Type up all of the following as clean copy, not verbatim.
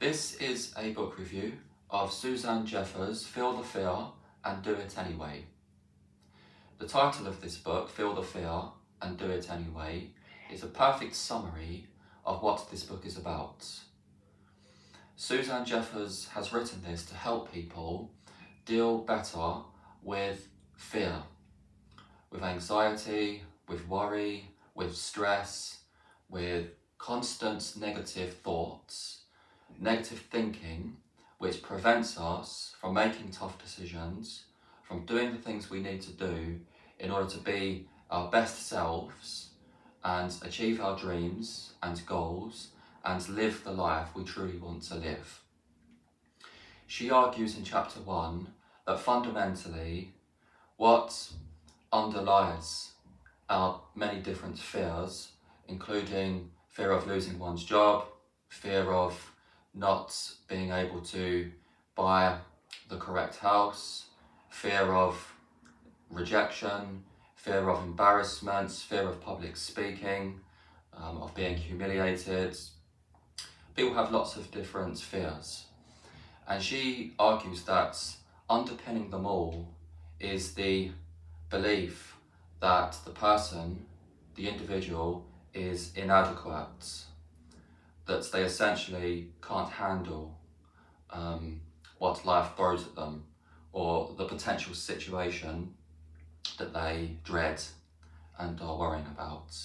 This is a book review of Suzanne Jeffers' Feel the Fear and Do It Anyway. The title of this book, Feel the Fear and Do It Anyway, is a perfect summary of what this book is about. Suzanne Jeffers has written this to help people deal better with fear, with anxiety, with worry, with stress, with constant negative thoughts, negative thinking, which prevents us from making tough decisions, from doing the things we need to do in order to be our best selves and achieve our dreams and goals and live the life we truly want to live. She argues in chapter 1 that fundamentally what underlies our many different fears, including fear of losing one's job, fear of not being able to buy the correct house, fear of rejection, fear of embarrassment, fear of public speaking, of being humiliated. People have lots of different fears. And she argues that underpinning them all is the belief that the person, the individual, is inadequate, that they essentially can't handle what life throws at them, or the potential situation that they dread and are worrying about.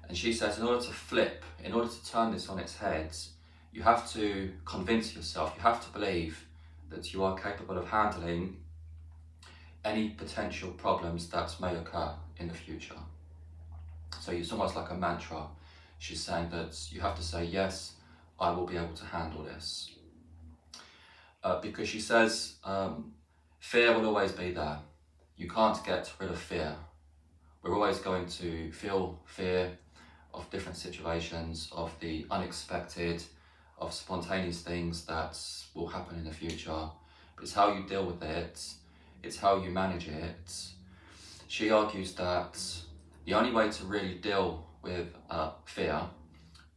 And she says in order to turn this on its head, you have to convince yourself, you have to believe that you are capable of handling any potential problems that may occur in the future. So it's almost like a mantra. She's saying that you have to say, yes, I will be able to handle this. Because she says fear will always be there. You can't get rid of fear. We're always going to feel fear of different situations, of the unexpected, of spontaneous things that will happen in the future. But it's how you deal with it, it's how you manage it. She argues that the only way to really deal with fear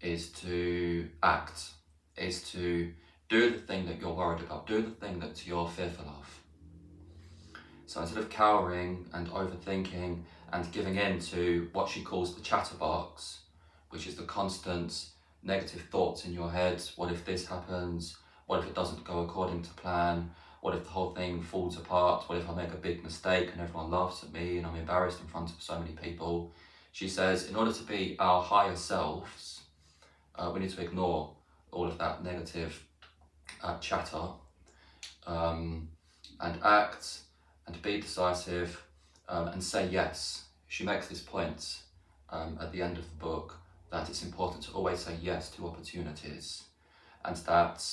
is to act, is to do the thing that you're worried about, do the thing that you're fearful of. So instead of cowering and overthinking and giving in to what she calls the chatterbox, which is the constant negative thoughts in your head, what if this happens, what if it doesn't go according to plan, what if the whole thing falls apart, what if I make a big mistake and everyone laughs at me and I'm embarrassed in front of so many people. She says in order to be our higher selves, we need to ignore all of that negative chatter and act and be decisive and say yes. She makes this point at the end of the book that it's important to always say yes to opportunities, and that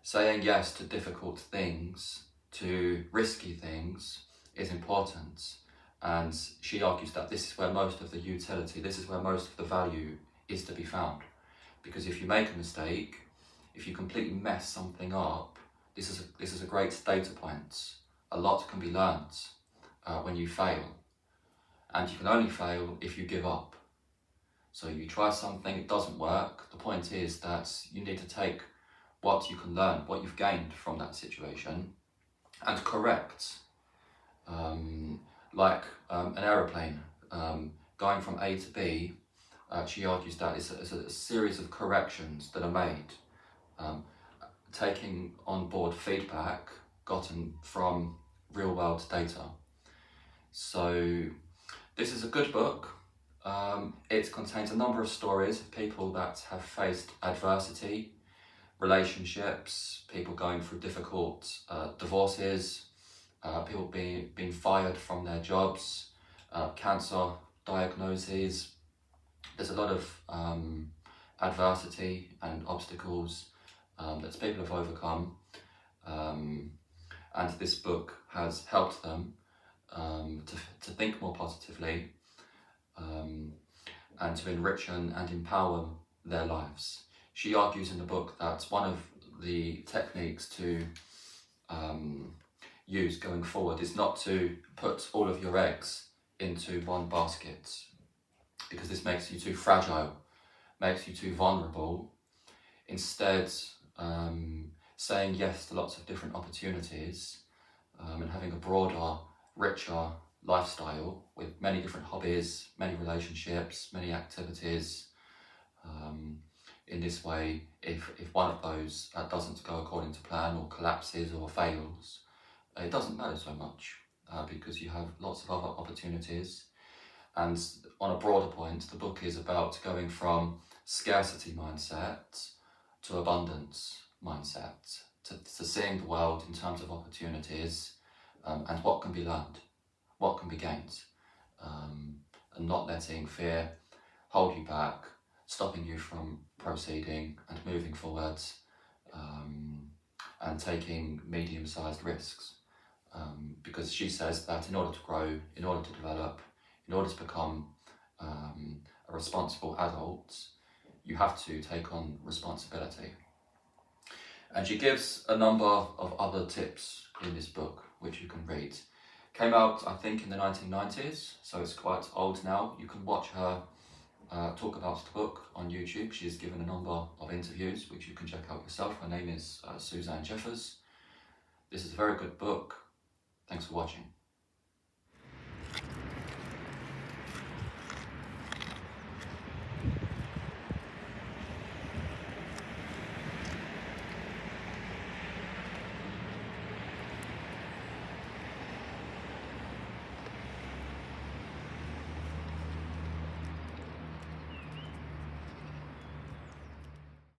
saying yes to difficult things, to risky things, is important. And she argues that this is where most of the utility, this is where most of the value is to be found. Because if you make a mistake, if you completely mess something up, this is a great data point. A lot can be learned when you fail. And you can only fail if you give up. So you try something, it doesn't work. The point is that you need to take what you can learn, what you've gained from that situation, and correct. Like an aeroplane going from A to B, she argues that it's a series of corrections that are made, taking on board feedback gotten from real world data. So this is a good book. It contains a number of stories of people that have faced adversity, relationships, people going through difficult divorces, people being fired from their jobs, cancer diagnoses. There's a lot of adversity and obstacles that people have overcome, and this book has helped them to think more positively and to enrich and empower their lives. She argues in the book that one of the techniques to use going forward is not to put all of your eggs into one basket, because this makes you too fragile, makes you too vulnerable. Instead, saying yes to lots of different opportunities, and having a broader, richer lifestyle with many different hobbies, many relationships, many activities. In this way, if one of those doesn't go according to plan or collapses or fails, it doesn't matter so much because you have lots of other opportunities. And on a broader point, the book is about going from scarcity mindset to abundance mindset, to seeing the world in terms of opportunities and what can be learned, what can be gained, and not letting fear hold you back, stopping you from proceeding and moving forwards, and taking medium-sized risks. Because she says that in order to grow, in order to develop, in order to become a responsible adult, you have to take on responsibility. And she gives a number of other tips in this book, which you can read. Came out, I think, in the 1990s, so it's quite old now. You can watch her talk about the book on YouTube. She's given a number of interviews, which you can check out yourself. Her name is Suzanne Jeffers. This is a very good book. Thanks for watching.